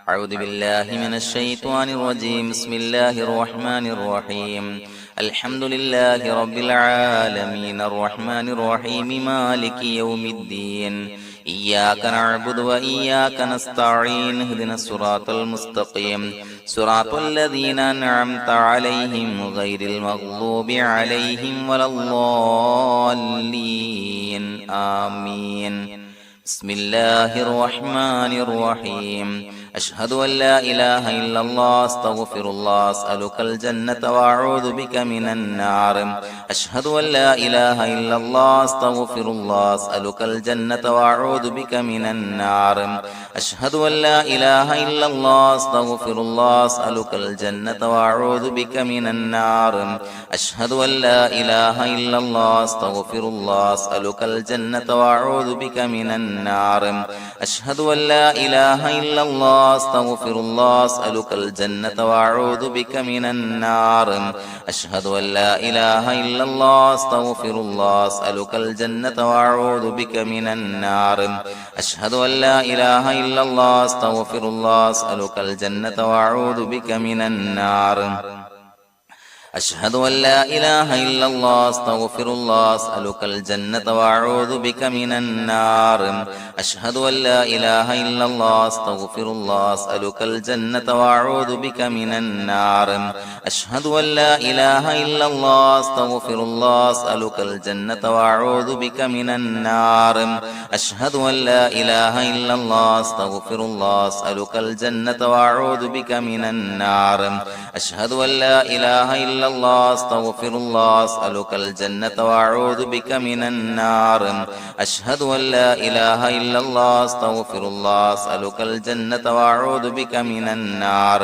أعوذ بالله من الشيطان الرجيم. بسم الله الرحمن الرحيم. الحمد لله رب العالمين الرحمن الرحيم مالك يوم الدين. إياك نعبد وإياك نستعين. اهدنا الصراط المستقيم صراط الذين أنعمت عليهم غير المغضوب عليهم ولا الضالين. آمين. بسم الله الرحمن الرحيم. أشهد أن لا إله إلا الله أستغفر الله أسألك الجنة وأعوذ بك من النار. أشهد أن لا إله إلا الله أستغفر الله أسألك الجنة وأعوذ بك من النار. أشهد أن لا إله إلا الله أستغفر الله أسألك الجنة وأعوذ بك من النار. أشهد أن لا إله إلا الله أستغفر الله أسألك الجنة وأعوذ بك من النار. أشهد أن لا إله إلا الله أستغفر الله أسألك الجنة وأعوذ بك من النار. أشهد أن لا إله إلا الله أستغفر الله أسألك الجنة وأعوذ بك من النار. أشهد أن لا إله إلا الله أستغفر الله أسألك الجنة وأعوذ بك من النار. أشهد أن لا إله إلا الله أستغفر الله أسألك الجنة وأعوذ بك من النار. أشهد أن لا إله إلا الله أستغفر الله أسألك الجنة وأعوذ بك من النار. أشهد أن لا إله إلا الله أستغفر الله أسألك الجنة وأعوذ بك من النار. أشهد أن لا إله إلا الله أستغفر الله أسألك الجنة وأعوذ بك من النار. أشهد أن لا إله إلا الله أستغفر الله أسألك الجنة وأعوذ بك من النار. أشهد أن لا إله إلا الله أستغفر الله أسألك الجنة وأعوذ بك من النار.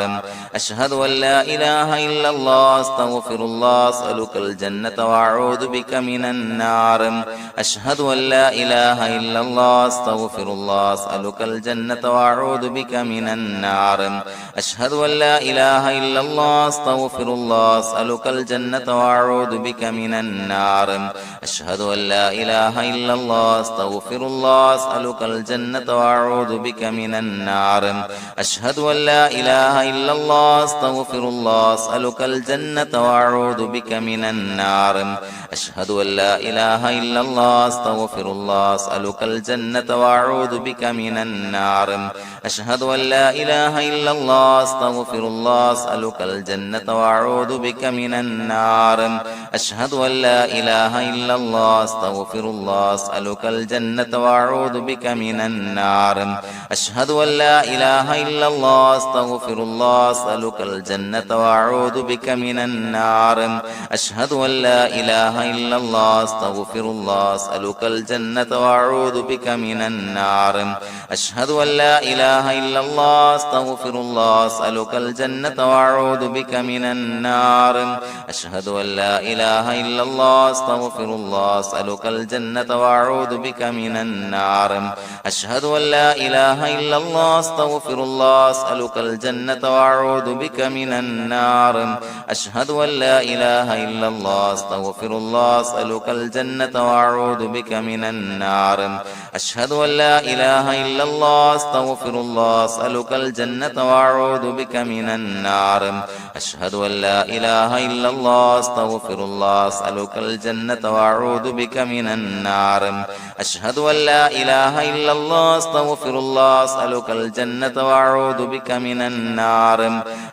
أشهد أن لا إله إلا الله أستغفر الله أسألك الجنة وأعوذ بك من النار. أشهد أن لا إله إلا الله أستغفر الله أسألك الجنة وأعوذ بك من النار. أشهد أن لا إله إلا الله أستغفر الله أسألك الجنة وأعوذ بك من النار. أشهد أن لا إله إلا الله أستغفر الله أسألك الجنة وأعوذ بك من النار. أشهد أن لا إله إلا الله أستغفر الله أسألك الجنة وأعوذ بك من النار. أشهد أن لا إله إلا الله أستغفر الله أسألك الجنة وأعوذ بك من النار. أشهد أن لا إله إلا الله أستغفر الله أسألك الجنة وأعوذ بك من النار. أشهد أن لا إله إلا الله أستغفر الله أسألك الجنة وأعوذ بك من النار. أشهد أن لا إله إلا الله أستغفر الله أسألك الجنة وأعوذ بك من النار. أشهد أن لا إله إلا الله أستغفر الله أسألك الجنة وأعوذ بك من النار. أشهد أن لا إله إلا الله أستغفر الله أسألك الجنة وأعوذ بك من النار. أشهد أن لا إله إلا الله أستغفر الله أسألك الجنة وأعوذ بك من النار. أشهد أن لا إله إلا الله أستغفر الله أسألك الجنة وأعوذ بك من النار. أشهد أن لا إله إلا الله أستغفر الله أسألك الجنة وأعوذ بك من النار. أشهد أن لا إله إلا الله أستغفر الله أسألك الجنة وأعوذ بك من النار. أشهد أن لا إله إلا الله أستغفر الله أسألك الجنة وأعوذ بك من النار. أشهد أن لا إله إلا الله أستغفر الله أسألك الجنة وأعوذ بك من النار.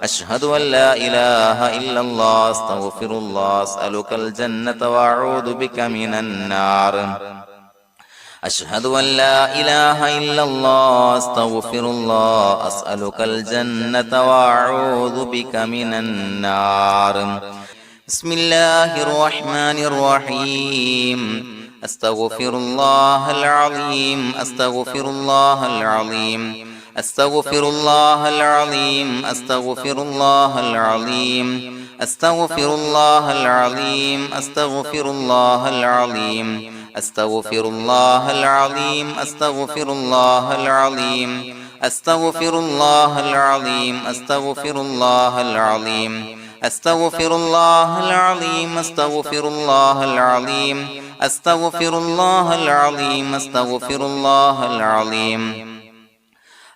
أشهد أن لا إله إلا الله أستغفر الله أسألك الجنة وأعوذ بك من النار. أشهد أن لا إله إلا الله أستغفر الله أسألك الجنة وأعوذ بك من النار. بسم الله الرحمن الرحيم. أستغفر الله العظيم أستغفر الله العظيم أستغفر الله العظيم أستغفر الله العظيم أستغفر الله العظيم أستغفر الله العظيم أستغفر الله العظيم أستغفر الله العظيم أستغفر الله العظيم أستغفر الله العظيم أستغفر الله العظيم أستغفر الله العظيم أستغفر الله العظيم أستغفر الله العظيم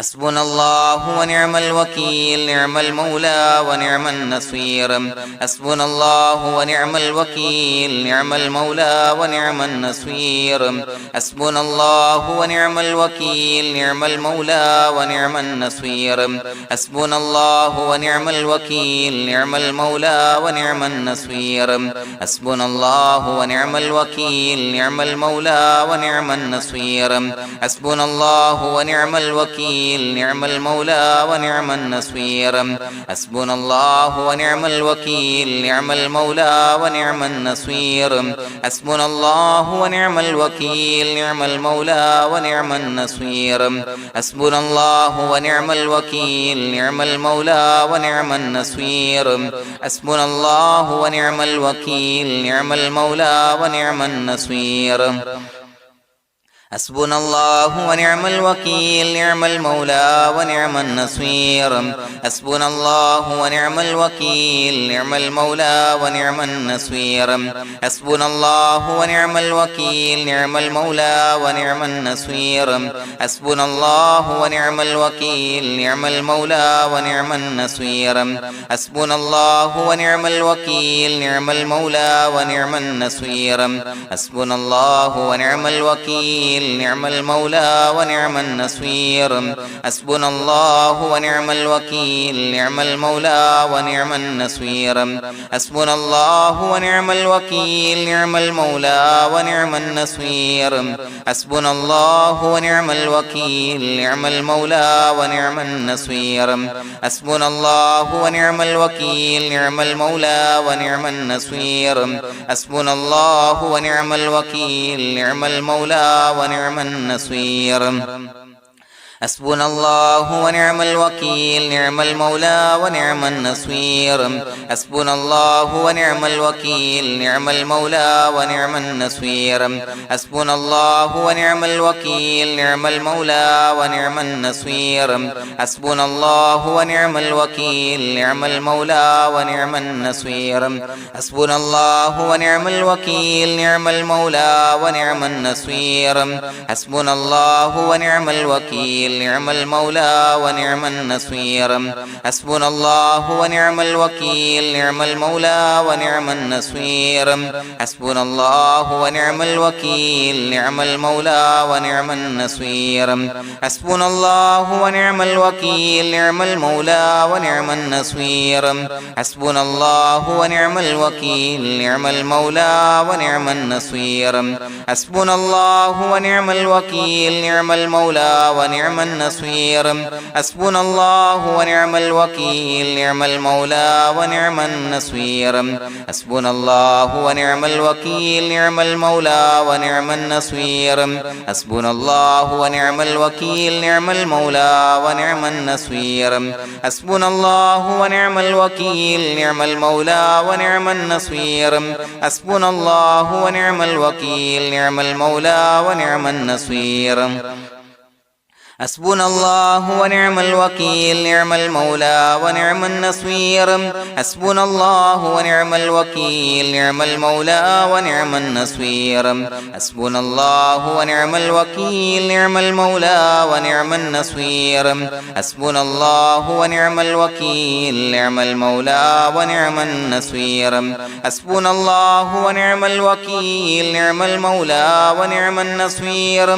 حسبنا الله ونعم الوكيل نعم المولى ونعم النصير حسبنا الله ونعم الوكيل نعم المولى ونعم النصير حسبنا الله ونعم الوكيل نعم المولى ونعم النصير حسبنا الله ونعم الوكيل نعم المولى ونعم النصير حسبنا الله ونعم الوكيل نعم المولى ونعم النصير حسبنا الله ونعم الوكيل نعم المولى ونعم النصير حسبنا الله ونعم الوكيل نعم المولى ونعم النصير حسبنا الله ونعم الوكيل نعم المولى ونعم النصير حسبنا الله ونعم الوكيل نعم المولى ونعم النصير حسبنا الله ونعم الوكيل نعم المولى ونعم النصير حسبنا الله ونعم الوكيل نعم المولى ونعم النصير حسبنا الله ونعم الوكيل نعم المولى ونعم النصير حسبنا الله ونعم الوكيل نعم المولى ونعم النصير حسبنا الله ونعم الوكيل نعم المولى ونعم النصير حسبنا الله ونعم الوكيل نعم المولى ونعم النصير حسبنا الله ونعم الوكيل نعم المولى ونعم النصير حسبنا الله ونعم الوكيل نعم المولى ونعم النصير حسبنا الله ونعم الوكيل نعم المولى ونعم النصير حسبنا الله ونعم الوكيل نعم المولى ونعم النصير حسبنا الله ونعم الوكيل نعم المولى ونعم النصير حسبنا الله ونعم الوكيل نعم المولى ونعم النصير حسبنا الله ونعم الوكيل نعم المولى ونعم النصير حسبنا الله ونعم الوكيل نعم المولى ونعم النصير حسبنا الله ونعم الوكيل نعم المولى ونعم النصير حسبنا الله ونعم الوكيل نعم المولى ونعم النصير حسبنا الله ونعم الوكيل نعم المولى ونعم النصير حسبنا الله ونعم الوكيل نعم المولى ونعم النصير حسبنا الله ونعم الوكيل نعم المولى ونعم النصير حسبنا الله ونعم الوكيل نعم المولى ونعم النصير حسبنا الله ونعم الوكيل نعم المولى ونعم النصير حسبنا الله ونعم الوكيل نعم المولى ونعم النصير حسبنا الله ونعم الوكيل نعم المولى ونعم النصير حسبنا الله ونعم الوكيل نعم المولى ونعم النصير حسبنا الله ونعم الوكيل نعم المولى ونعم النصير حسبنا الله ونعم الوكيل نعم المولى ونعم النصير حسبنا الله ونعم الوكيل نعم المولى ونعم النصير حسبنا الله ونعم الوكيل نعم المولى ونعم النصير حسبنا الله ونعم الوكيل نعم المولى ونعم النصير حسبنا الله ونعم الوكيل نعم المولى ونعم النصير حسبنا الله ونعم الوكيل نعم المولى ونعم النصير حسبنا الله ونعم الوكيل نعم المولى ونعم النصير حسبنا الله ونعم الوكيل نعم المولى ونعم النصير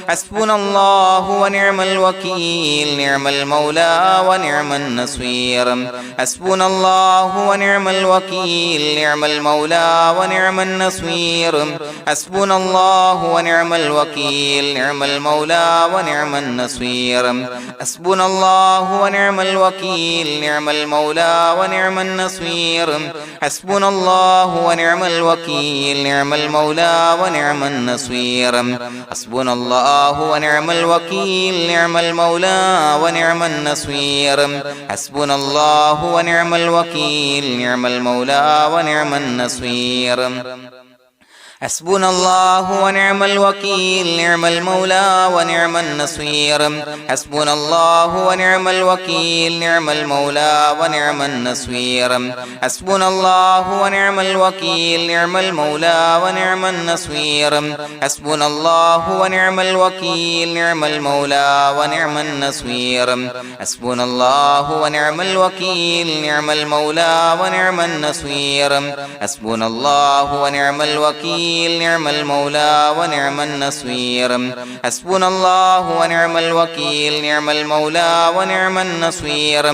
حسبنا الله ونعم الوكيل نعم المولى ونعم النصير حسبنا الله ونعم الوكيل نعم المولى ونعم النصير حسبنا الله ونعم الوكيل نعم المولى ونعم النصير حسبنا الله ونعم الوكيل نعم المولى ونعم النصير حسبنا الله ونعم الوكيل نعم المولى ونعم النصير حسبنا الله ونعم الوكيل نعم المولى ونعم النصير حسبنا الله ونعم الوكيل نعم المولى ونعم النصير حسبنا الله ونعم الوكيل نعم المولى ونعم النصير حسبنا الله ونعم الوكيل نعم المولى ونعم النصير حسبنا الله ونعم الوكيل نعم المولى ونعم النصير حسبنا الله ونعم الوكيل نعم المولى ونعم النصير حسبنا الله ونعم الوكيل نعم المولى ونعم النصير حسبنا الله ونعم الوكيل نعم المولى ونعم النصير حسبنا الله ونعم الوكيل نعم المولى ونعم النصير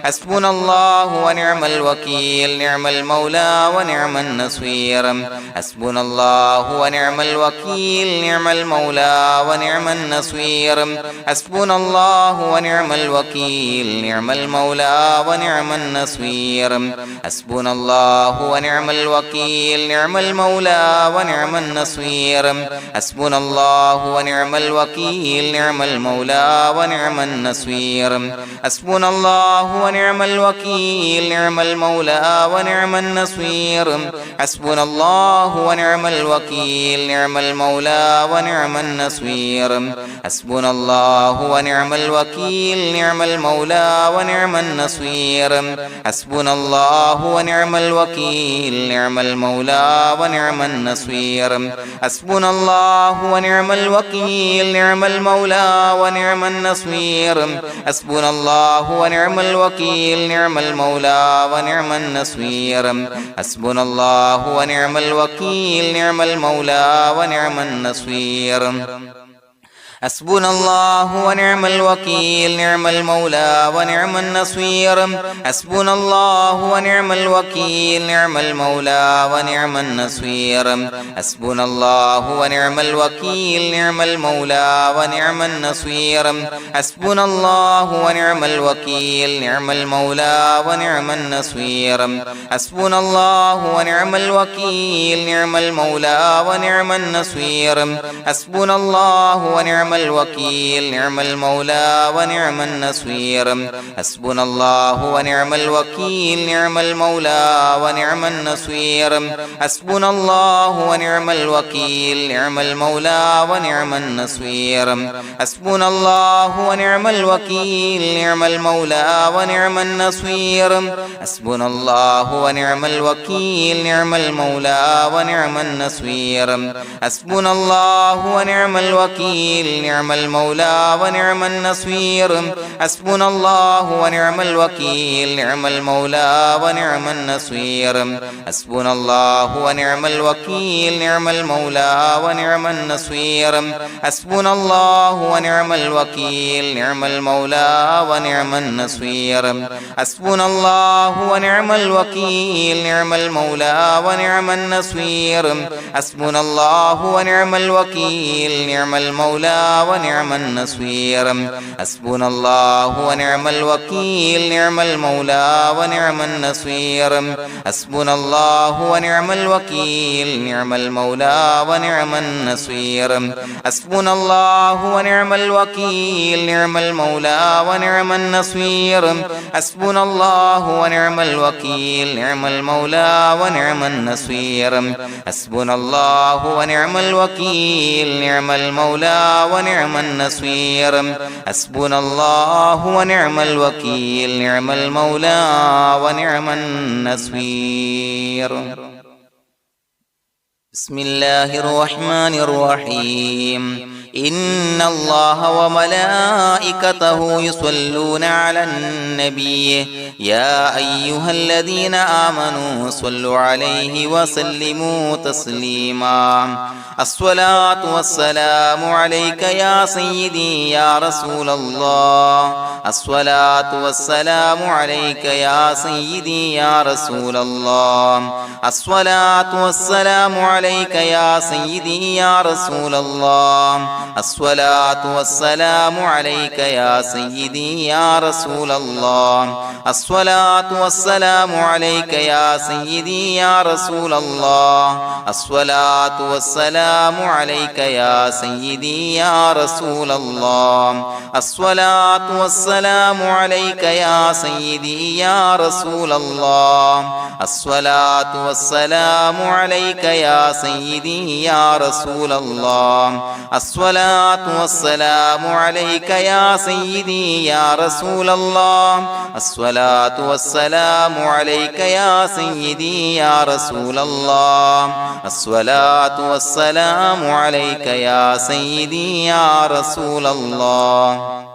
حسبنا الله ونعم الوكيل نعم المولى ونعم النصير حسبنا الله ونعم الوكيل نعم المولى ونعم النصير حسبنا الله ونعم الوكيل نعم المولى ونعم النصير حسبنا الله ونعم الوكيل نعم المولى ونعم النصير حسبنا الله ونعم الوكيل نعم المولى ونعم النصير حسبنا الله ونعم الوكيل نعم المولى ونعم النصير حسبنا الله ونعم الوكيل نعم المولى ونعم النصير حسبنا الله ونعم الوكيل نعم المولى ونعم النصير حسبنا الله ونعم الوكيل نعم المولى ونعم النصير حسبنا الله ونعم الوكيل نعم المولى ونعم النصير حسبنا الله ونعم الوكيل نعم المولى ونعم النصير حسبنا الله ونعم الوكيل نعم المولى ونعم النصير حسبنا الله ونعم الوكيل نعم المولى ونعم النصير حسبنا الله ونعم الوكيل نعم المولى ونعم النصير حسبنا الله ونعم الوكيل نعم المولى ونعم النصير حسبنا الله ونعم الوكيل نعم المولى ونعم النصير حسبنا الله ونعم الوكيل نعم المولى ونعم النصير حسبنا الله ونعم الوكيل نعم المولى ونعم النصير حسبنا الله ونعم الوكيل نعم المولى ونعم النصير حسبنا الله ونعم الوكيل نعم المولى ونعم النصير حسبنا الله ونعم الوكيل نعم المولى ونعم النصير حسبنا الله ونعم الوكيل نعم المولى ونعم النصير حسبنا الله ونعم الوكيل نعم المولى ونعم النصير حسبنا الله ونعم الوكيل نعم المولى ونعم النصير حسبنا الله ونعم الوكيل نعم المولى ونعم النصير حسبنا الله ونعم الوكيل نعم المولى ونعم النصير حسبنا الله ونعم الوكيل نعم المولى ونعم النصير حسبنا الله ونعم الوكيل نعم المولى ونعم النصير حسبنا الله ونعم الوكيل نعم المولى ونعم النصير حسبنا الله ونعم الوكيل نعم المولى ونعم النصير حسبنا الله ونعم الوكيل نعم المولى ونعم النصير حسبنا الله ونعم الوكيل نعم المولى ونعم النصير حسبنا الله ونعم الوكيل نعم المولى ونعم النصير حسبنا الله ونعم الوكيل نعم المولى ونعم النصير بسم الله الرحمن الرحيم إن الله وملائكته يصلون على النبي يا أيها الذين آمنوا صلوا عليه وسلموا تسليما الصلاة والسلام عليك يا سيدي يا رسول الله الصلاة والسلام عليك يا سيدي يا رسول الله الصلاة والسلام عليك يا سيدي يا رسول الله الصلاة والسلام عليك يا سيدي يا رسول الله الصلاة والسلام عليك يا سيدي يا رسول الله الصلاة والسلام عليك يا سيدي يا رسول الله الصلاة والسلام والسلام عليك يا سيدي يا رسول الله الصلاة والسلام عليك يا سيدي يا رسول الله الصلاة والسلام عليك يا سيدي يا رسول الله الصلاة والسلام عليك يا سيدي يا رسول الله الصلاة والسلام عليك يا سيدي يا رسول الله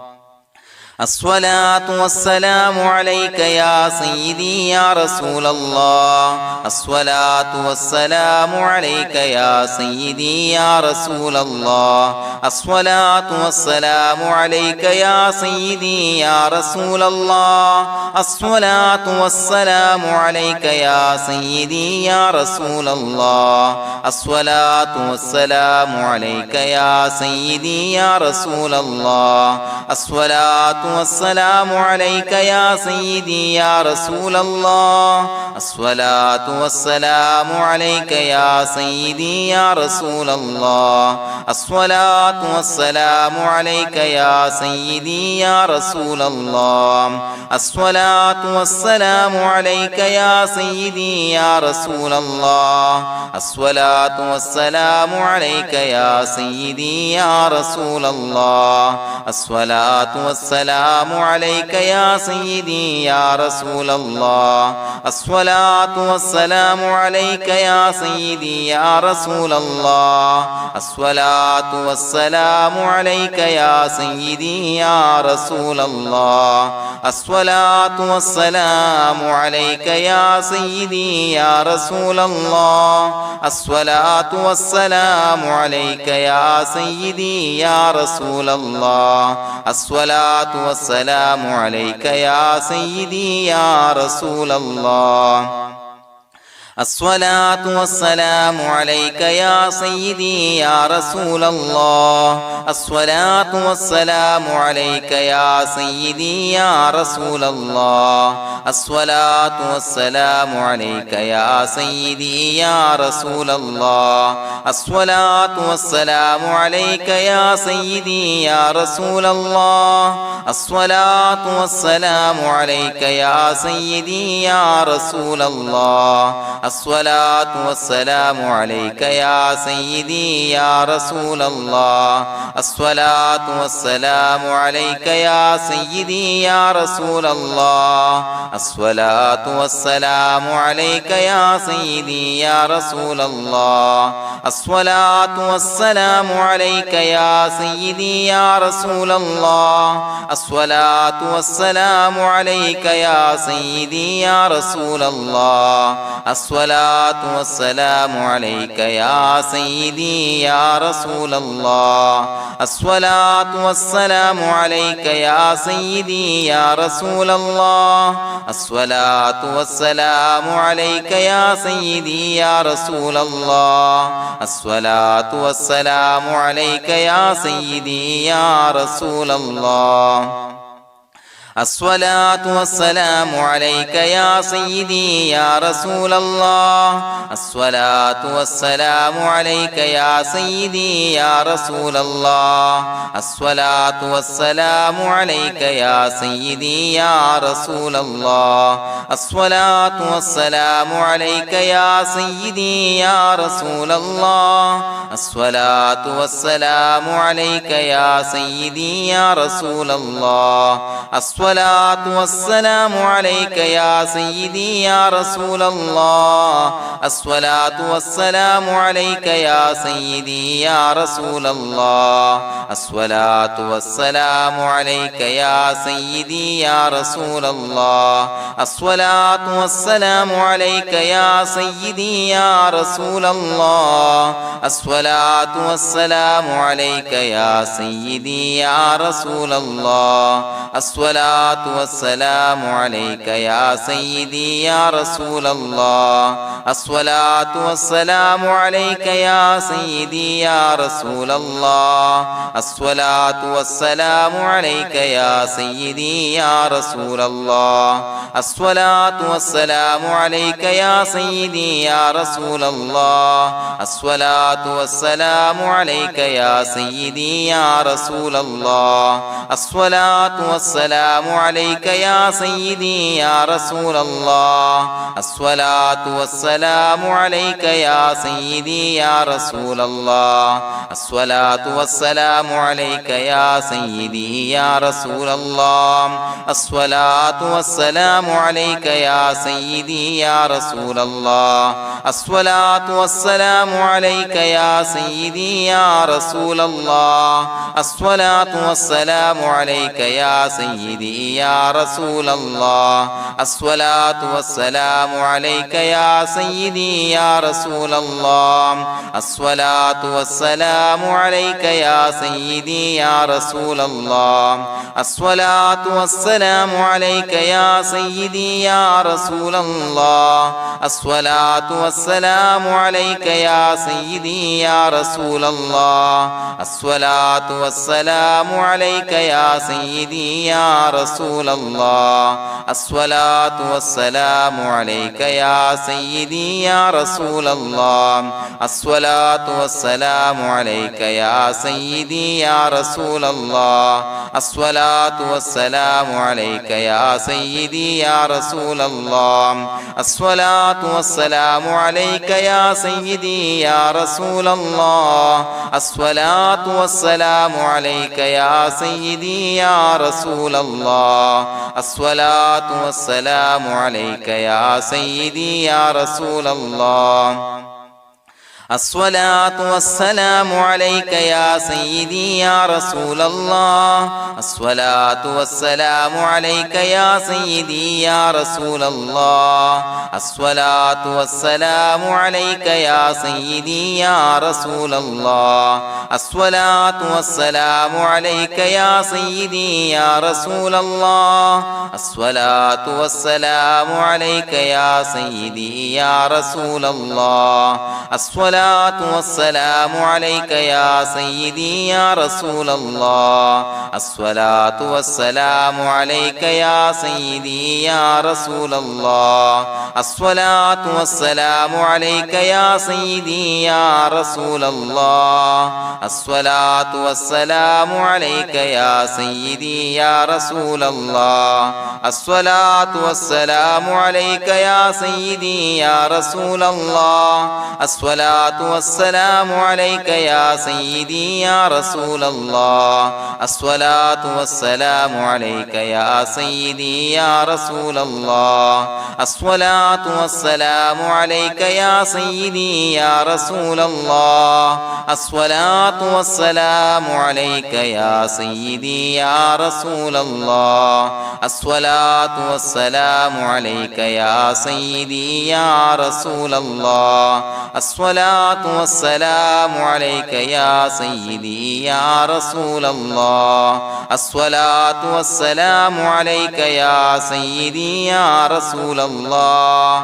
الصلاة والسلام عليك يا سيدي يا رسول الله الصلاة والسلام عليك يا سيدي يا رسول الله الصلاة والسلام عليك يا سيدي يا رسول الله الصلاة والسلام عليك يا سيدي يا رسول الله الصلاة والسلام عليك يا سيدي يا رسول الله الصلاة والسلام عليك يا سيدي يا رسول الله الصلاة والسلام عليك يا سيدي يا رسول الله الصلاة والسلام عليك يا سيدي يا رسول الله الصلاة والسلام عليك يا سيدي يا رسول الله الصلاة والسلام عليك يا سيدي يا رسول الله الصلاة والسلام عليك يا سيدي يا رسول الله الصلاة والسلام عليك يا سيدي يا رسول الله الصلاة والسلام عليك يا سيدي يا رسول الله الصلاة والسلام عليك يا سيدي يا رسول الله الصلاة والسلام عليك يا سيدي يا رسول الله الصلاة والسلام عليك يا سيدي يا رسول الله الصلاة والسلام عليك يا سيدي يا رسول الله الصلاة والسلام عليك يا سيدي يا رسول الله الصلاة والسلام عليك يا سيدي يا رسول الله الصلاة والسلام عليك يا سيدي يا رسول الله الصلاة والسلام عليك يا سيدي يا رسول الله الصلاة والسلام عليك يا سيدي يا رسول الله الصلاة والسلام عليك يا سيدي يا رسول الله الصلاة والسلام عليك يا سيدي يا رسول الله الصلاة والسلام عليك يا سيدي يا رسول الله الصلاة والسلام عليك يا سيدي يا رسول الله الصلاة والسلام عليك يا سيدي يا رسول الله الصلاة والسلام عليك يا سيدي يا رسول الله الصلاة والسلام عليك يا سيدي يا رسول الله الصلاة والسلام عليك يا سيدي يا رسول الله الصلاة والسلام عليك يا سيدي يا رسول الله الصلاة والسلام عليك يا سيدي يا رسول الله الصلاة والسلام عليك يا سيدي يا رسول الله الصلاة والسلام عليك يا سيدي يا رسول الله الصلاة والسلام عليك يا سيدي يا رسول الله الصلاة والسلام عليك يا سيدي يا رسول الله الصلاة والسلام عليك يا سيدي يا رسول الله الصلاة والسلام عليك يا سيدي يا رسول الله الصلاة والسلام عليك يا سيدي يا رسول الله الصلاة والسلام عليك يا سيدي يا رسول الله الصلاة الصلاة والسلام عليك يا سيدي يا رسول الله الصلاة والسلام عليك يا سيدي يا رسول الله الصلاة والسلام عليك يا سيدي يا رسول الله الصلاة والسلام عليك يا سيدي يا رسول الله الصلاة والسلام عليك يا سيدي يا رسول الله الصلاة والسلام عليك يا سيدي يا رسول الله الصلاة والسلام عليك يا سيدي يا رسول الله الصلاة والسلام عليك يا سيدي يا رسول الله الصلاة والسلام عليك يا سيدي يا رسول الله الصلاة والسلام عليك يا سيدي يا رسول الله الصلاة والسلام عليك يا سيدي يا رسول الله الصلاة والسلام عليك يا سيدي يا رسول الله الصلاة والسلام عليك يا سيدي يا رسول الله الصلاة والسلام عليك يا سيدي يا رسول الله الصلاة والسلام عليك يا سيدي يا رسول الله الصلاة والسلام عليك يا سيدي يا رسول الله الصلاة والسلام عليك يا سيدي يا رسول الله الصلاة والسلام عليك يا سيدي يا رسول الله الصلاة والسلام عليك يا سيدي يا رسول الله الصلاة والسلام عليك يا سيدي يا رسول الله الصلاة والسلام عليك يا سيدي يا رسول الله الصلاة والسلام عليك يا سيدي يا رسول الله الصلاة والسلام عليك يا سيدي يا رسول الله الصلاة والسلام عليك يا سيدي يا رسول الله الصلاة والسلام عليك يا سيدي يا رسول الله الصلاة والسلام عليك يا سيدي يا رسول الله الصلاة والسلام عليك يا سيدي يا رسول الله الصلاة والسلام عليك يا سيدي يا رسول الله الصلاة والسلام عليك يا سيدي يا رسول الله الصلاة والسلام عليك يا سيدي يا رسول الله الصلاة والسلام عليك يا سيدي يا رسول الله الصلاة والسلام عليك يا سيدي يا رسول الله الصلاة والسلام عليك يا سيدي يا رسول الله الصلاة والسلام عليك يا سيدي يا رسول الله الصلاة والسلام عليك يا سيدي يا رسول الله الصلاة والسلام عليك يا سيدي يا رسول الله الصلاة والسلام عليك يا سيدي يا رسول الله الصلاة والسلام عليك يا سيدي يا رسول الله الصلاة والسلام عليك يا سيدي يا رسول الله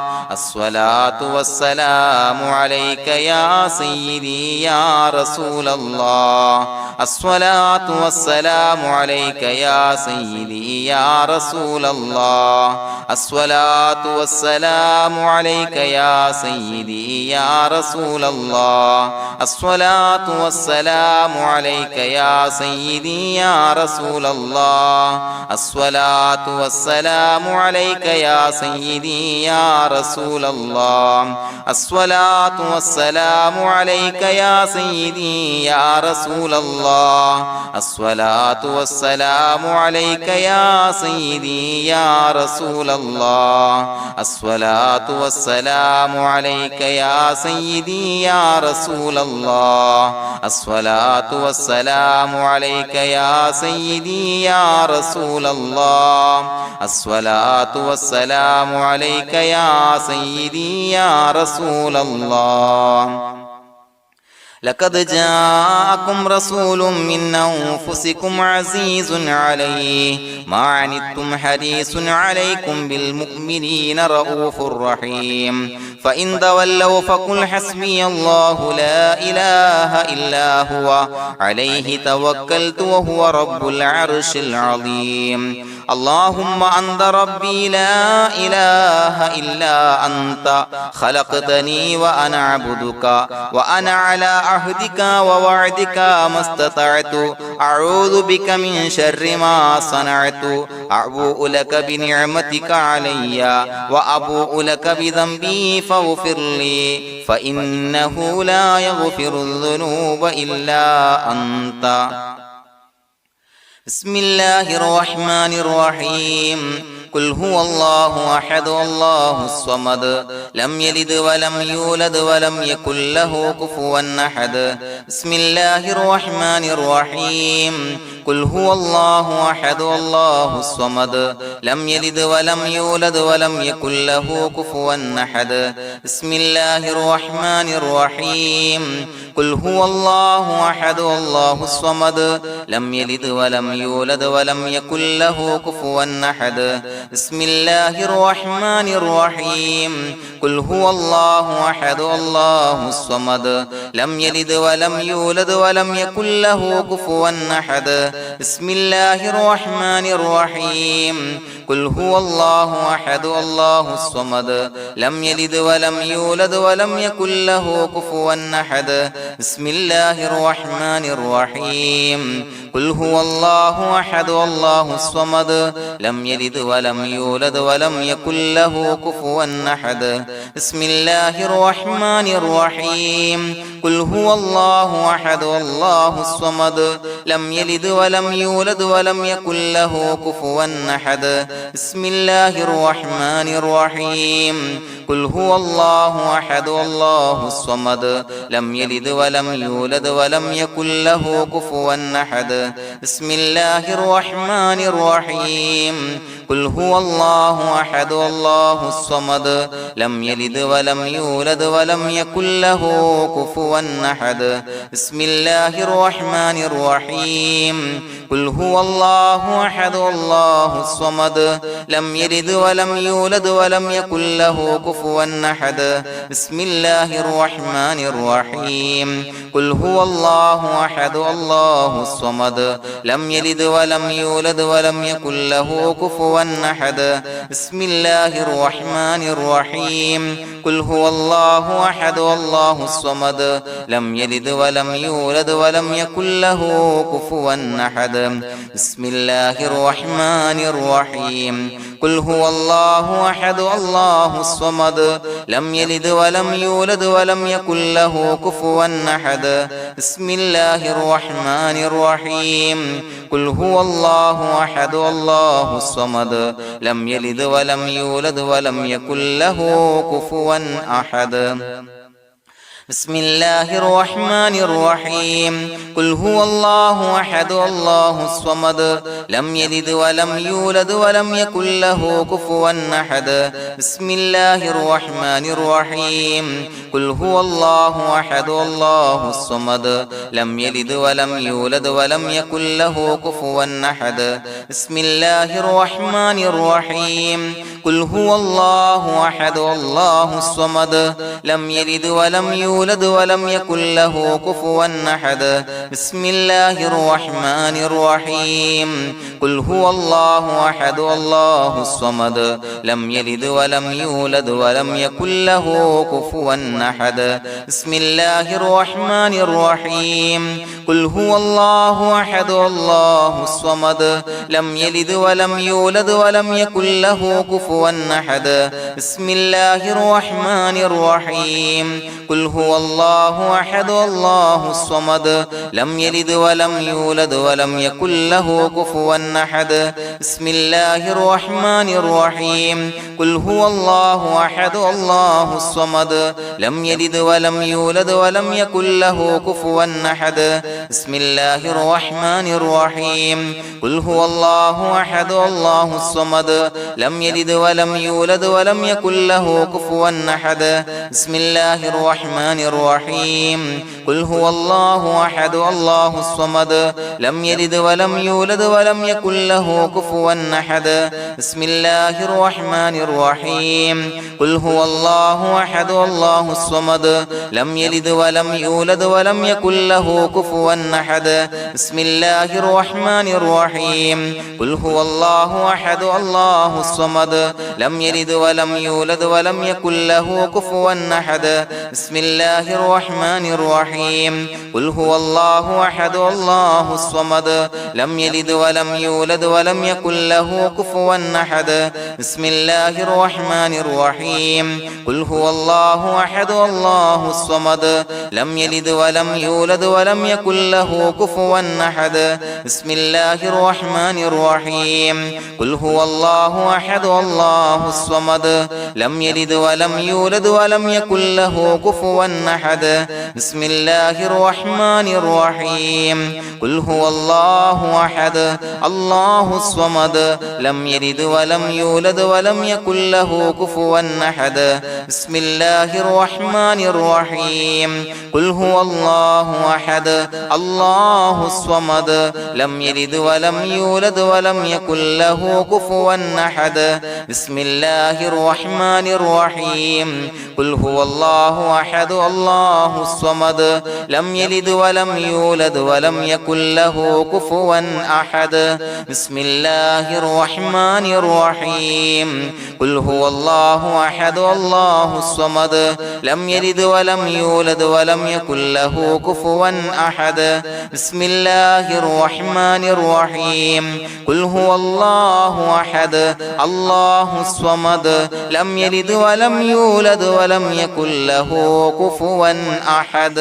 الصلاة والسلام عليك يا سيدي يا رسول الله الصلاة والسلام عليك يا سيدي يا رسول الله الصلاة والسلام عليك يا سيدي يا رسول الله الصلاة والسلام عليك يا سيدي يا رسول الله الصلاة والسلام عليك يا سيدي يا رسول الله الصلاة والسلام عليك يا سيدي يا رسول الله الصلاة والسلام عليك يا سيدي يا رسول الله الصلاة والسلام عليك يا سيدي يا رسول الله الصلاة والسلام عليك يا سيدي يا رسول الله الصلاة والسلام عليك يا سيدي يا رسول الله لقد جاءكم رسول من أنفسكم عزيز عليه ما عنتم حريص عليكم بالمؤمنين رؤوف رحيم فإن تولوا فقل حسبي الله لا إله إلا هو عليه توكلت وهو رب العرش العظيم اللهم أنت ربي لا إله إلا أنت خلقتني وأنا عبدك وأنا على عهدك ووعدك ما استطعت أعوذ بك من شر ما صنعت أبوء لك بنعمتك علي وأبوء لك بذنبي فاغفر لي فإنه لا يغفر الذنوب إلا أنت بسم الله الرحمن الرحيم قل هو الله أحد الله الصمد لم يلد ولم يولد ولم يكن له كفوا أحد بسم الله الرحمن الرحيم قل هو الله أحد الله الصمد لم يلد ولم يولد ولم يكن له كفوا أحد بسم الله الرحمن الرحيم قل هو الله أحد الله الصمد لم يلد ولم يولد ولم يكن له كفوا أحد بسم الله الرحمن الرحيم قل هو الله أحد الله الصمد لم يلد ولم يولد ولم يكن له كفوا أحد بسم الله الرحمن الرحيم قل هو الله أحد الله الصمد لم يلد ولم يولد ولم يكن له كفوا أحد بسم الله الرحمن الرحيم قل هو الله أحد الله الصمد لم يلد ولم يولد ولم يكن له كفوا أحد بسم الله الرحمن الرحيم قل هو الله أحد الله الصمد لم يلد ولم يولد ولم يكن له كفوا أحد بسم الله الرحمن الرحيم قل هو الله أحد الله الصمد لم يلد ولم يولد ولم يكن له كفوا أحد بسم الله الرحمن الرحيم قل هو الله أحد الله الصمد لم يلد ولم يولد ولم يكن له كفوا أحد بسم الله الرحمن الرحيم قل هو الله أحد الله الصمد لم يلد ولم يولد ولم يكن له كفوا أحد بسم الله الرحمن الرحيم قل هو الله أحد الله الصمد لم يلد ولم يولد ولم يكن له كفوا أحد بسم الله الرحمن الرحيم قل هو الله أحد الله الصمد لم يلد ولم يولد ولم يكن له كفوا أحد بسم الله الرحمن الرحيم قل هو الله أحد الله الصمد لم يلد ولم يولد ولم يكن له كفوا أحد بسم الله الرحمن الرحيم قل هو الله أحد الله الصمد لم يلد ولم يولد ولم يكن له كفوا أحد بسم الله الرحمن الرحيم قل هو الله أحد الله الصمد لم يلد ولم يولد ولم يكن له كفوا أحد بسم الله الرحمن الرحيم قل هو الله أحد الله الصمد لم يلد ولم يولد ولم يكن له كفوا أحد بسم الله الرحمن الرحيم قل هو الله أحد الله الصمد لم يلد ولم يولد ولم يكن له كفوا أحد بسم الله الرحمن الرحيم قل هو الله أحد الله الصمد لم يلد ولم يولد ولم يكن له كفوا أحد بسم الله الرحمن الرحيم قل هو الله أحد الله الصمد لم يلد ولم يولد ولم يكن له كفوا أحد بسم الله الرحمن الرحيم قل هو الله أحد الله الصمد لم يلد ولم يولد ولم يكن له كفوا أحد بسم الله الرحمن الرحيم قل هو الله أحد الله الصمد لم يلد ولم يولد ولم يكن له كفوا أحد بسم الله الرحمن الرحيم قل هو الله أحد الله الصمد لم يلد ولم يولد ولم يكن له كفوا أحد بسم الله الرحمن الرحمن الرحيم قل هو الله أحد الله الصمد لم يلد ولم يولد ولم يكن له كفوا أحد بسم الله الرحمن الرحيم قل هو الله أحد الله الصمد لم يلد ولم يولد ولم يكن له كفوا أحد بسم الله الرحمن الرحيم قل هو الله أحد الله الصمد لم يلد ولم يولد ولم يكن له كفوا أحد بسم الله الرحمن الرحيم قل هو الله أحد الله الصمد لم يلد ولم يولد ولم يكن له كفوا أحد بسم الله الرحمن الرحيم قل هو الله أحد الله الصمد لم يلد ولم يولد ولم يكن له كفوا أحد بسم الله الرحمن الرحيم قل هو الله أحد الله الصمد لم يلد ولم يولد ولم يكن له كفوا أحد بسم الله الرحمن الرحيم قل هو الله أحد الله الصمد لم يلد ولم يولد ولم يكن له كفوا أحد بسم الله الرحمن الرحيم قل هو الله أحد الله الصمد لم يلد ولم يولد ولم يكن له كفوا أحد بسم الله الرحمن الرحيم قل هو الله أحد الله الصمد لم يلد ولم يولد ولم يكن له كفوا أحد بسم الله الرحمن الرحيم قل هو الله أحد الله الصمد لم يلد ولم يولد ولم يكن له كفوا أحد بسم الله الرحمن الرحيم قل هو الله أحد الله الصمد لم يلد ولم يولد ولم يكن له كفوا أحد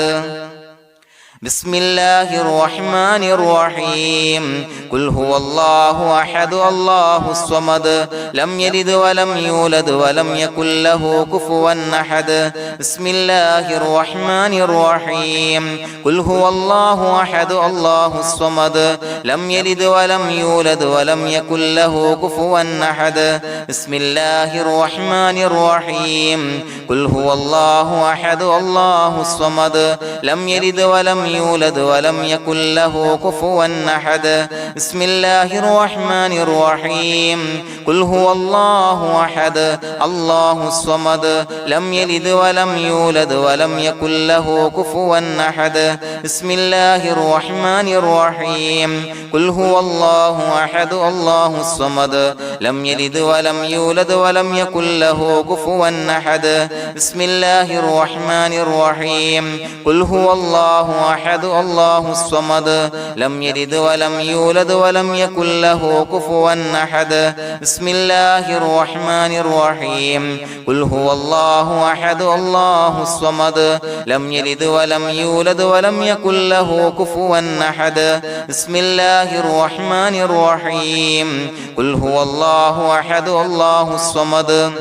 بسم الله الرحمن الرحيم قل هو الله أحد الله الصمد لم يلد ولم يولد ولم يكن له كفوا أحد بسم الله الرحمن الرحيم قل هو الله أحد الله الصمد لم يلد ولم يولد ولم يكن له كفوا أحد بسم الله الرحمن الرحيم قل هو الله أحد الله الصمد لم يلد ولم يولد ولم يكن له كفوا أحد بسم الله الرحمن الرحيم قل هو الله أحد الله الصمد لم يلد ولم يولد ولم يكن له كفوا أحد بسم الله الرحمن الرحيم قل هو الله أحد الله الصمد لم يلد ولم يولد ولم يكن له كفوا أحد بسم الله الرحمن الرحيم قل هو الله أحد الله الصمد لم يلد ولم يولد ولم يكن له كفوا أحد بسم الله الرحمن الرحيم قل هو الله أحد الله الصمد لم يلد ولم يولد ولم يكن له كفوا أحد بسم الله الرحمن الرحيم قل هو الله أحد الله الصمد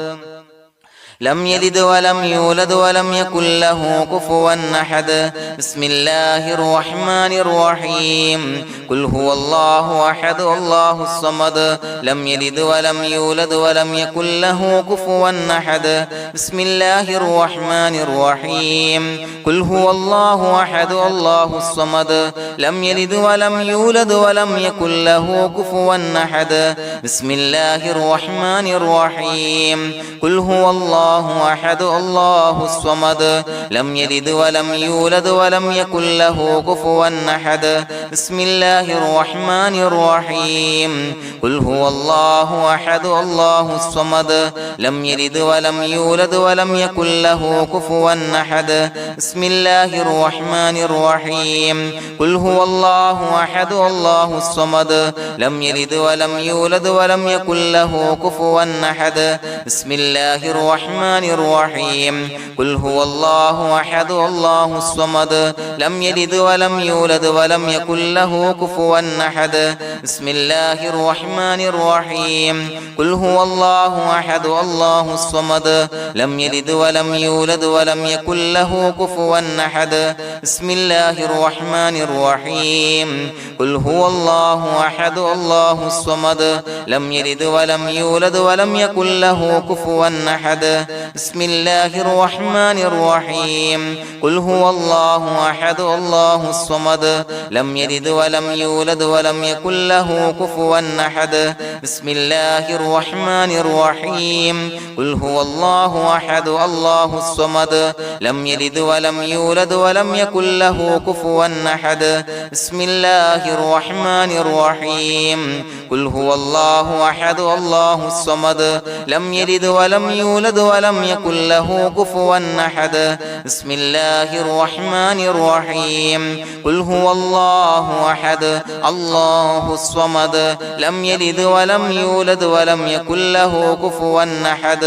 لم يلد ولم يولد ولم يكن له كفوا أحد بسم الله الرحمن الرحيم قل هو الله أحد الله الصمد لم يلد ولم يولد ولم يكن له كفوا أحد بسم الله الرحمن الرحيم قل هو الله أحد الله الصمد لم يلد ولم يولد ولم يكن له كفوا أحد بسم الله الرحمن الرحيم قل هو الله أحد الله الصمد لم يلد ولم يولد ولم يكن له كفوا أحد بسم الله الرحمن الرحيم قل هو الله أحد الله الصمد لم يلد ولم يولد ولم يكن له كفوا أحد بسم الله الرحمن الرحيم قل هو الله أحد الله الصمد لم يلد ولم يولد ولم يكن له كفوا أحد بسم الله الرحمن الرحيم قل هو الله أحد الله الصمد لم يلد ولم يولد ولم يكن له كفوا أحد بسم الله الرحمن الرحيم قل هو الله أحد الله الصمد لم يلد ولم يولد ولم يكن له كفوا أحد بسم الله الرحمن الرحيم قل هو الله أحد الله الصمد لم يلد ولم يولد ولم يكن له كفوا أحد بسم الله الرحمن الرحيم قل هو الله أحد الله الصمد لم يلد ولم يولد ولم يكن له كفوا أحد بسم الله الرحمن الرحيم قل هو الله أحد الله الصمد لم يلد ولم يولد ولم يكن له كفوا أحد بسم الله الرحمن الرحيم قل هو الله أحد الله الصمد لم يلد ولم يولد ولم يكن له كفوا أحد بسم الله الرحمن الرحيم قل هو الله أحد الله الصمد لم يلد ولم يولد ولم يكن له كفوا أحد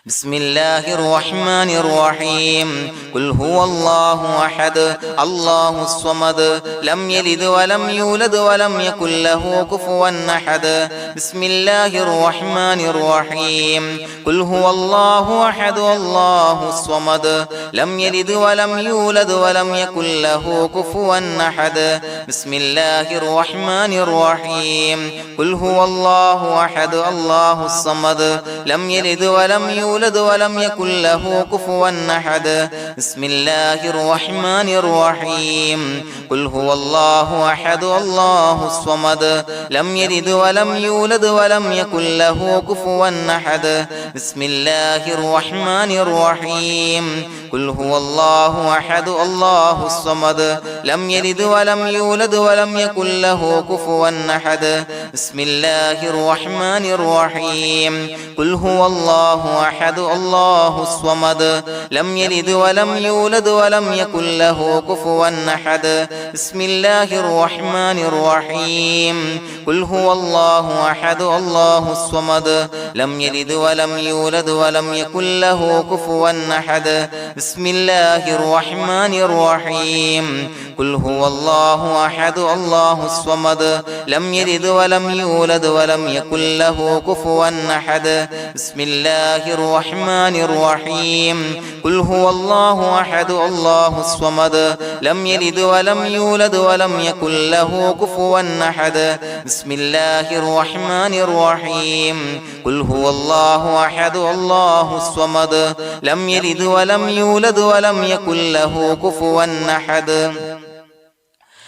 بسم الله الرحمن الرحيم قل هو الله أحد الله الصمد لم يلد ولم يولد ولم يكن له كفوا أحد بسم الله الرحمن الرحيم قل هو الله أحد الله الصمد لم يلد ولم يولد ولم يكن له كفوا أحد بسم الله الرحمن الرحيم قل هو الله أحد الله الصمد لم يلد ولم يولد ولم يكن له كفوا أحد بسم الله الرحمن الرحيم قل هو الله أحد الله الصمد لم يلد ولم يولد ولم يكن له كفوا أحد بسم الله الرحمن الرحيم قل هو الله أحد الله الصمد لم يلد ولم يولد ولم يكن له كفوا أحد بسم الله الرحمن الرحيم قل هو الله أحد الله الصمد لم يلد ولم يولد ولم يكن له كفوا أحد بسم الله الرحمن الرحيم قل هو الله أحد الله الصمد لم يلد ولم يولد ولم يكن له كفوا أحد بسم الله الرحمن الرحيم قل هو الله أحد الله الصمد لم يلد ولم يولد ولم يكن له كفوا أحد بسم الله الرحمن الرحيم قل هو الله أحد الله الصمد لم يلد ولم يولد ولم يكن له كفوا أحد بسم الله الرحمن الرحيم قل هو الله أحد الله الصمد لم يلد ولم يولد ولم يكن له كفوا أحد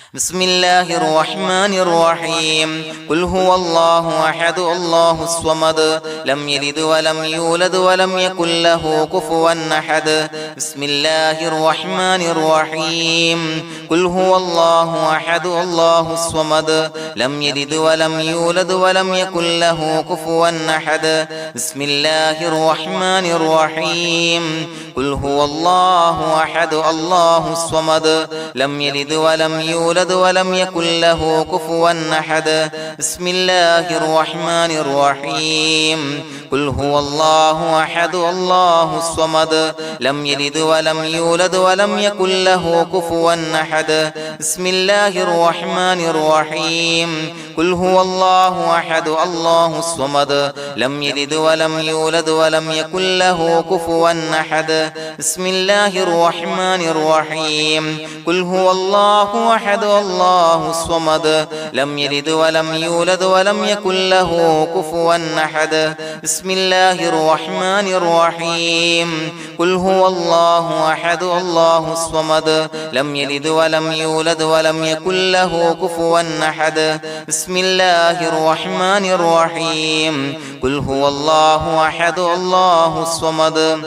بسم الله الرحمن الرحيم قل هو الله أحد الله الصمد لم يلد ولم يولد ولم يكن له كفوا أحد بسم الله الرحمن الرحيم قل هو الله أحد الله الصمد لم يلد ولم يولد ولم يكن له كفوا أحد بسم الله الرحمن الرحيم قل هو الله أحد الله الصمد لم يلد ولم يولد ولم يكن له كفوا أحد بسم الله الرحمن الرحيم قل هو الله أحد الله الصمد لم يلد ولم يولد ولم يكن له كفوا أحد بسم الله الرحمن الرحيم قل هو الله أحد الله الصمد لم يلد ولم يولد ولم يكن له كفوا أحد بسم الله الرحمن الرحيم قل هو الله أحد الله الصمد لم يلد ولم يولد ولم يكن له كفوا أحد بسم الله الرحمن الرحيم قل هو الله أحد الله الصمد لم يلد ولم يولد ولم يكن له كفوا أحد بسم الله الرحمن الرحيم قل هو الله أحد الله الصمد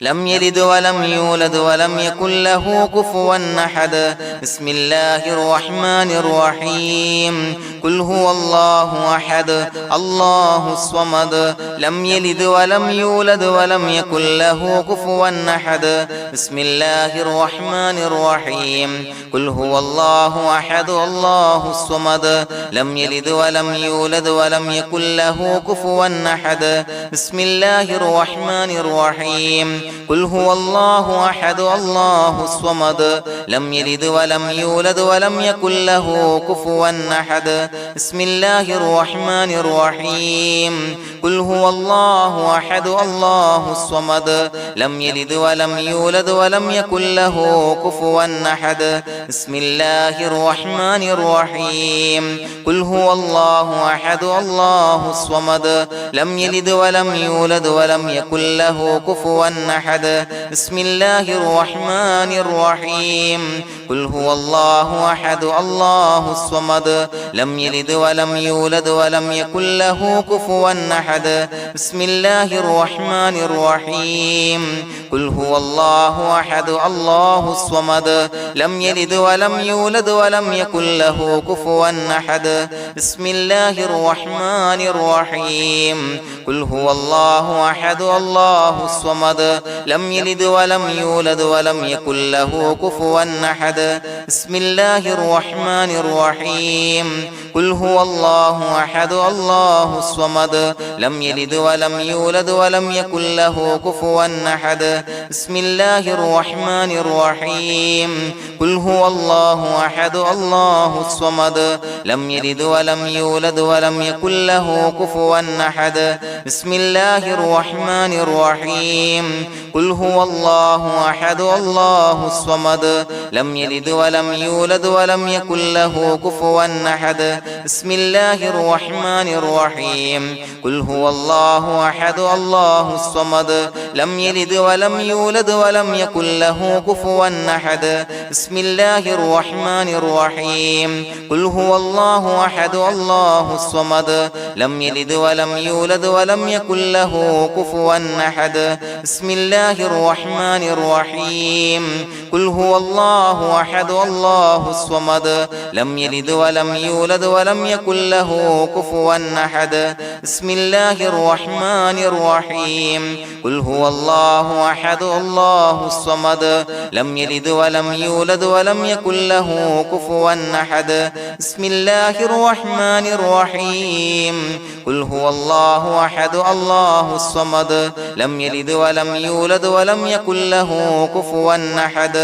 لم يلد ولم يولد ولم يكن له كفوا أحد بسم الله الرحمن الرحيم قل هو الله أحد الله الصمد لم يلد ولم يولد ولم يكن له كفوا أحد بسم الله الرحمن الرحيم قل هو الله أحد الله الصمد لم يلد ولم يولد ولم يكن له كفوا أحد بسم الله الرحمن الرحيم قل هو الله أحد الله الصمد لم يلد ولم يولد ولم يكن له كفوا أحد بسم الله الرحمن الرحيم قل هو الله أحد الله الصمد لم يلد ولم يولد ولم يكن له كفوا أحد بسم الله الرحمن الرحيم قل هو الله أحد الله الصمد لم يلد ولم يولد ولم يكن له كفوا أحد بسم الله الرحمن الرحيم قل هو الله أحد الله الصمد لم يلد ولم يولد ولم يكن له كفوا أحد بسم الله الرحمن الرحيم قل هو الله أحد الله الصمد لم يلد ولم يولد ولم يكن له كفوا أحد بسم الله الرحمن الرحيم قل هو الله أحد الله الصمد لم يلد ولم يولد ولم يكن له كفوا أحد بسم الله الرحمن الرحيم قل هو الله أحد الله الصمد لم يلد ولم يولد ولم يكن له كفوا أحد بسم الله الرحمن الرحيم قل هو الله أحد الله الصمد لم يلد ولم يولد ولم يكن له كفوا أحد بسم الله الرحمن الرحيم قل هو الله أحد الله الصمد لم يلد ولم يولد ولم يكن له كفوا أحد بسم الله الرحمن الرحيم قل هو الله أحد الله الصمد لم يلد ولم يولد ولم يكن له كفوا أحد بسم الله الرحمن الرحيم قل هو الله أحد الله الصمد لم يلد ولم يولد ولم يكن له كفوا أحد بسم الله الرحمن الرحيم قل هو الله أحد الله الصمد لم يلد ولم يولد ولم يكن له كفوا أحد بسم الله الرحمن الرحيم قل هو الله أحد الله الصمد لم يلد ولم يولد ولم يكن له كفوا أحد بسم الله الرحمن الرحيم قل هو الله أحد الله الصمد لم يلد ولم يولد ولم يكن له كفوا أحد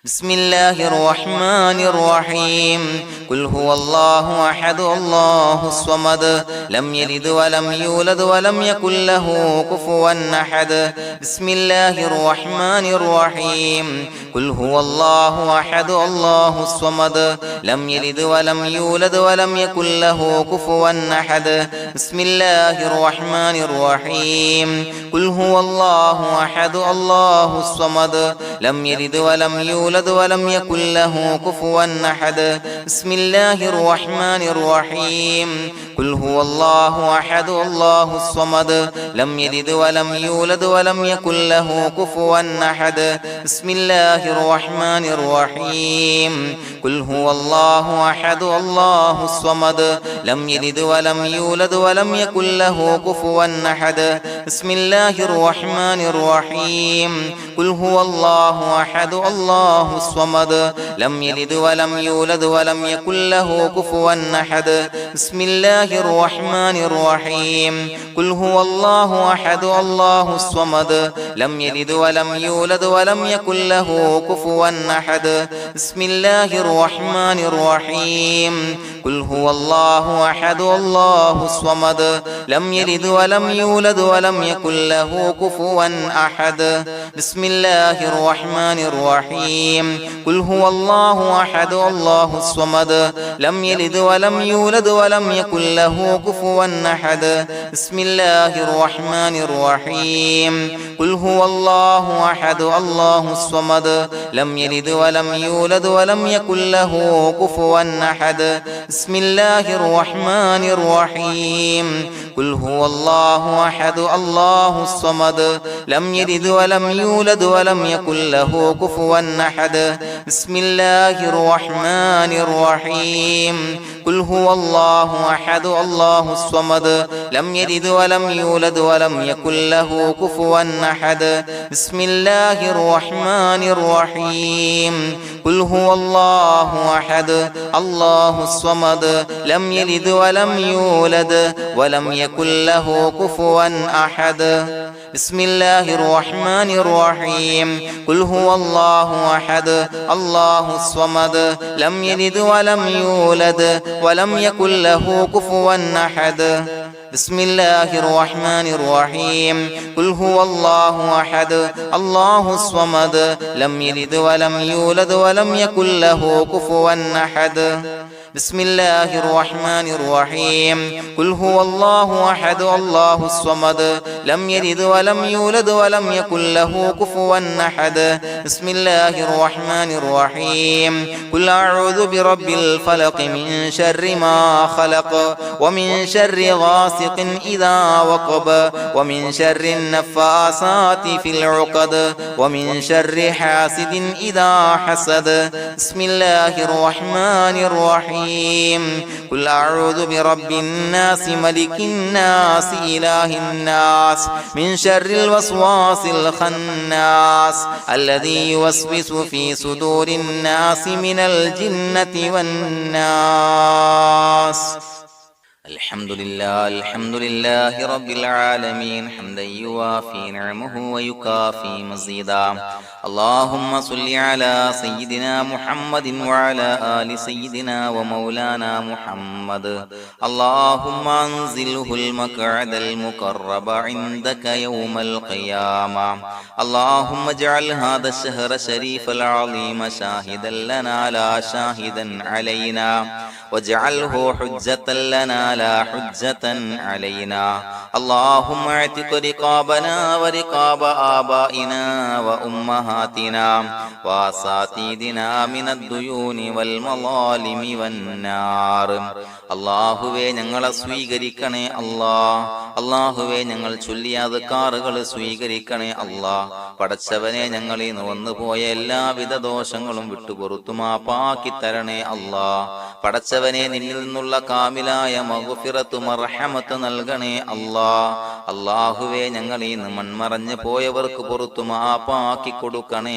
بسم الله الرحمن الرحيم قل هو الله أحد الله الصمد لم يلد ولم يولد ولم يكن له كفوا أحد بسم الله الرحمن الرحيم قل هو الله أحد الله الصمد لم يلد ولم يولد ولم يكن له كفوا أحد بسم الله الرحمن الرحيم قل هو الله أحد الله الصمد لم يلد ولم يولد ولم يكن له كفوا أحد بسم الله الرحمن الرحيم قل هو الله أحد الله الصمد لم يلد ولم يولد ولم يكن له كفوا أحد بسم الله الرحمن الرحيم قل هو الله أحد الله الصمد لم يلد ولم يولد ولم يكن له كفوا أحد بسم الله الرحمن الرحيم قل هو الله أحد الله الصمد لم يلد ولم يولد ولم يكن له كفوا أحد بسم الله الرحمن الرحيم قل هو الله أحد الله الصمد لم يلد ولم يولد ولم يكن له كفوا أحد بسم الله الرحمن الرحيم قل هو الله أحد الله الصمد لم يلد ولم يولد ولم يكن له كفوا أحد بسم الله الرحمن الرحيم قل هو الله أحد الله الصمد لم يلد ولم يولد ولم يكن له كفوا أحد بسم الله الرحمن الرحيم قل هو الله أحد الله الصمد لم يلد ولم يولد ولم يكن له كفوا أحد بسم الله الرحمن الرحيم قل هو الله أحد الله الصمد لم يلد ولم يولد ولم يكن له كفوا أحد بسم الله الرحمن الرحيم قل هو الله أحد الله الصمد لم يلد ولم يولد ولم يكن له كفوا أحد بسم الله الرحمن الرحيم قل هو الله أحد الله الصمد لم يلد ولم يولد ولم يكن له كفوا أحد بسم الله الرحمن الرحيم قل هو الله أحد الله الصمد لم يلد ولم يولد ولم يكن له كفوا أحد بسم الله الرحمن الرحيم قل هو الله أحد الله الصمد لم يلد ولم يولد ولم يكن له كفوا أحد بسم الله الرحمن الرحيم قل هو الله أحد الله الصمد لم يلد ولم يولد ولم يكن له كفوا أحد بسم الله الرحمن الرحيم قل أعوذ برب الفلق من شر ما خلق ومن شر غاسق إذا وقب ومن شر النفاثات في العقد ومن شر حاسد إذا حسد بسم الله الرحمن الرحيم قل أعوذ برب الناس ملك الناس إله الناس من شر الوسواس الخناس الذي يوسوس في صدور الناس من الجنة والناس الحمد لله رب العالمين حمدا يوافي نعمه ويكافي مزيدا اللهم صل على سيدنا محمد وعلى آل سيدنا ومولانا محمد اللهم انزله المقعد المقرب عندك يوم القيامة اللهم اجعل هذا الشهر الشريف العظيم شاهدا لنا لا شاهدا علينا واجعله حجة لنا لا حجة علينا اللهم اعتق رقابنا ورقاب آبائنا وأمهاتنا وأساتذتنا من الديون والمظالم والنار അള്ളാഹുവേ ഞങ്ങളെ സ്വീകരിക്കണേ അള്ളാഹുവേ ഞങ്ങൾ ചൊല്ലിയ അദ്കാറുകൾ സ്വീകരിക്കണേ പടച്ചവനെ ഞങ്ങളിൽ നിന്ന് വന്നുപോയ എല്ലാവിധ ദോഷങ്ങളും വിട്ടുപുറത്തു മാപ്പാക്കി തരണേ പടച്ചവനെ നിന്നിൽ നിന്നുള്ള കാമിലായ മഗ്ഫിറത്ത് മർഹമത്ത് നൽകണേ അള്ളാഹുവേ ഞങ്ങളിൽ നിന്ന് മൺമറഞ്ഞു പോയവർക്ക് പുറത്തു മാപ്പാക്കി കൊടുക്കണേ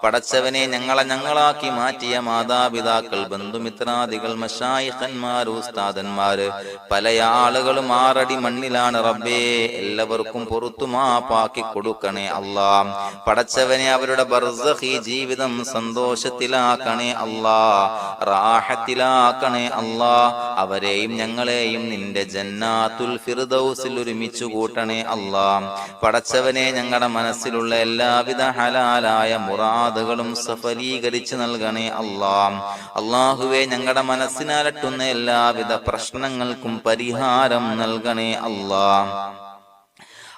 പടച്ചവനെ ഞങ്ങളാക്കി മാറ്റിയ മാതാപിതാക്കൾ ബന്ധുമിത്രാദികൾ മശായിഖന്മാർ ഉസ്താദന്മാര് പല ആളുകളും 6 അടി മണ്ണിലാണ് റബ്ബേ എല്ലാവർക്കും പുറത്തു മാപ്പാക്കി കൊടുക്കണേ പടച്ചവനെ അവരുടെ ബർസഖി ജീവിതം സന്തോഷത്തിലാക്കണേ റാഹത്തിലാക്കണേ അവരെയും ഞങ്ങളെയും നിന്റെ ജന്നാത്തുൽ ഫിർദൗസിൽ ഒരുമിച്ച് കൂട്ടണേ പടച്ചവനെ ഞങ്ങളുടെ മനസ്സിലുള്ള എല്ലാവിധ ഹലാലായ മുറാദുകളും സഫലീകരിച്ച് നൽകണേ അള്ളാഹുവേ ഞങ്ങളുടെ മനസ്സിനലട്ടുന്ന എല്ലാവിധ പ്രശ്നങ്ങൾക്കും പരിഹാരം നൽകണേ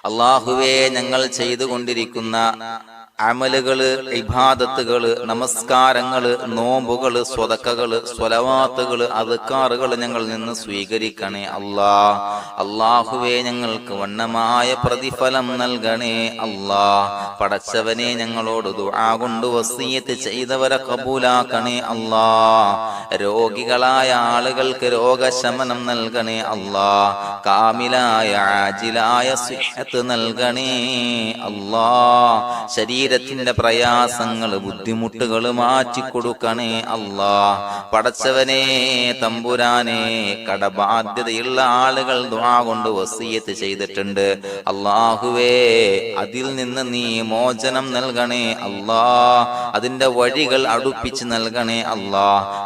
അള്ളാഹുവേ ഞങ്ങൾ ചെയ്തുകൊണ്ടിരിക്കുന്ന അമലുകള്, ഇബാദത്തുകള്, നമസ്കാരങ്ങള്, നോമ്പുകള്, സ്വതക്കകള്, സ്വലവാത്തുകള്, അദ്കാറുകള് ഞങ്ങൾ നിന്ന് സ്വീകരിക്കണേ അള്ളാഹുവേ ഞങ്ങൾക്ക് വണ്ണമായ പ്രതിഫലം നൽകണേ പടച്ചവനെ ഞങ്ങളോട് ദുആ കൊണ്ട് വസിയത്ത് ചെയ്തവരെ കബൂലാക്കണേ രോഗികളായ ആളുകൾക്ക് രോഗശമനം നൽകണേ കാമിലായ ആജിലായ സിഹത്ത് നൽകണേ ശരീരത്തിന്റെ പ്രയാസങ്ങൾ, ബുദ്ധിമുട്ടുകൾ മാറ്റിക്കൊടുക്കണേ പടച്ചവനെ തമ്പുരാനെ കടബാധ്യതയുള്ള ആളുകൾ ദുആ കൊണ്ട് വസിയത്ത് ചെയ്തിട്ടുണ്ട് അള്ളാഹുവേ അതിൽ നിന്ന് നീ മോചനം നൽകണേ അതിന്റെ വഴികൾ അടുപ്പിച്ച് നൽകണേ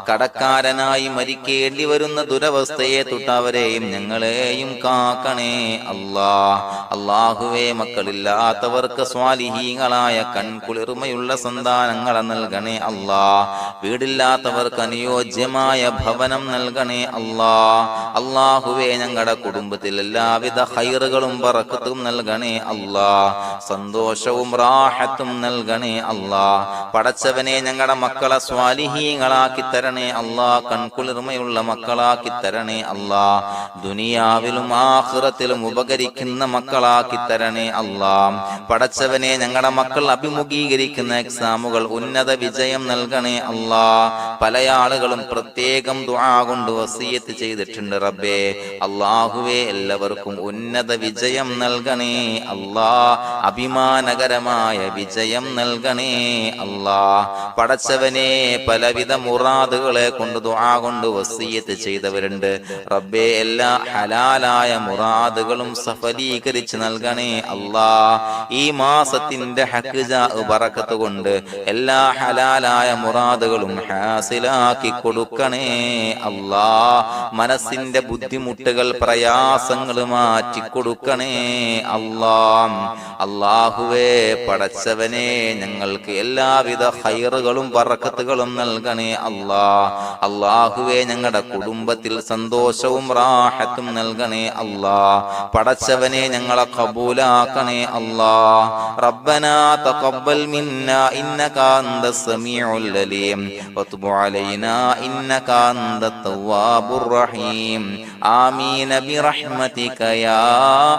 കടക്കാരനായി മരിക്കേണ്ടി വരുന്ന ദുരവസ്ഥയെ തൊട്ടവരെയും ഞങ്ങളെയും കാക്കണേ അള്ളാഹുവേ മക്കളില്ലാത്തവർക്ക് സ്വാലിഹീങ്ങളായ കൺകുളിർമയുള്ള സന്താനങ്ങളെ നൽകണേ വീടില്ലാത്തവർക്ക് അനുയോജ്യമായ ഭവനം നൽകണേ അള്ളാഹുവേ ഞങ്ങളുടെ കുടുംബത്തിൽ എല്ലാവിധ ഖൈറുകളും ബറക്കത്തും നൽകണേ സന്തോഷവും റാഹത്തും നൽകണേ പടച്ചവനെ ഞങ്ങളുടെ മക്കളെ സ്വാലിഹീങ്ങളാക്കി തരണേ കൺകുളിർമയുള്ള മക്കളാക്കി തരണേ ദുനിയാവിലും ആഖിറത്തിലും ഉപകരിക്കുന്ന മക്കളാക്കി തരണേ പടച്ചവനെ ഞങ്ങളുടെ മക്കൾ അഭിമുഖീകരിക്കുന്ന എക്സാമുകൾ ഉന്നത വിജയം നൽകണേ അല്ലാ. പല ആളുകളും പ്രത്യേകം ദുആ കൊണ്ട് വസിയത്ത് ചെയ്തിട്ടുണ്ട് റബ്ബേ. അല്ലാഹുവേ, എല്ലാവർക്കും ഉന്നത വിജയം നൽകണേ അല്ലാ. അഭിമാനകരമായ വിജയം നൽകണേ അല്ലാ. പടച്ചവനെ, പലവിധ മുറാദുകളെ കൊണ്ട് ദുആ കൊണ്ട് വസിയത്ത് ചെയ്തവരുണ്ട് റബ്ബേ. എല്ലാ ഹലാലായ മുറാദുകളും സഫലീകരിച്ച് നൽകണേ അല്ലാ. ഈ മാസത്തിന്റെ ഹഖ് ബറക്കത്ത് കൊണ്ട് എല്ലാ ഹലാലായ മുറാദുകളും ഹാസിലാക്കി കൊടുക്കണേ അല്ലാ. മനസ്സിന്റെ ബുദ്ധിമുട്ടുകൾ പ്രയാസങ്ങൾ മാറ്റി കൊടുക്കണേ അല്ലാ. അല്ലാഹുവേ, പടച്ചവനെ, ഞങ്ങൾക്ക് എല്ലാവിധ ഖൈറുകളും ബറക്കത്തുകളും നൽകണേ അല്ലാ. അല്ലാഹുവേ, ഞങ്ങളുടെ കുടുംബത്തിൽ സന്തോഷവും റാഹത്തും നൽകണേ അല്ലാ. പടച്ചവനെ, ഞങ്ങളെ ഖബൂലാക്കണേ അല്ലാ. റബ്ബനാ തഖബ്ബൽ മിന്നാ ഇന്നക അന്തസ് സമീഉൽ അലീം വതുബ് അലൈനാ ഇന്നക അന്തത് തവ്വാബുർ റഹീം. ആമീൻ ബിറഹ്മതിക യാ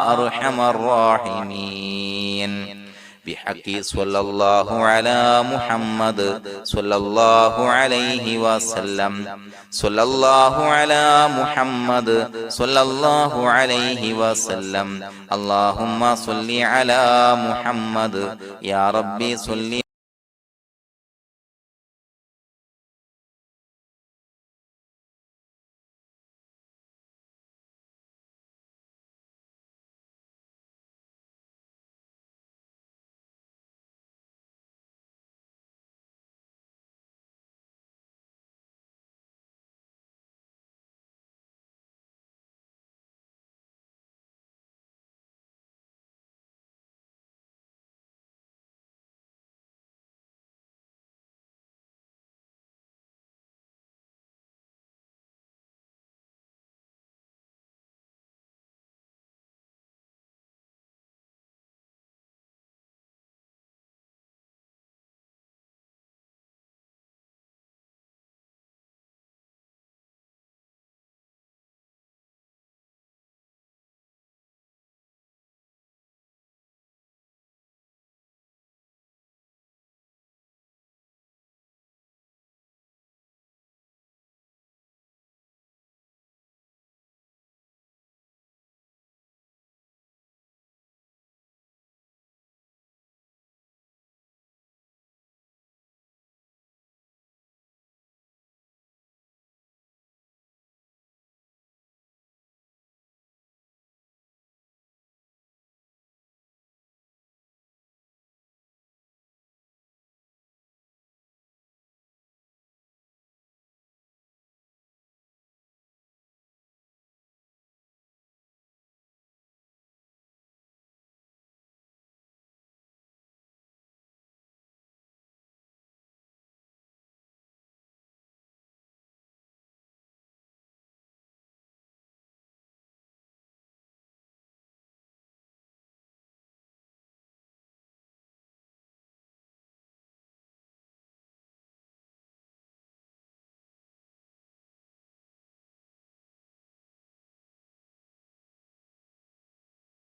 അർഹമർ റഹീമീൻ. بحق صلى الله على محمد صلى الله عليه وسلم. صلى الله على محمد صلى الله عليه وسلم. اللهم صل على محمد. يا ربي صل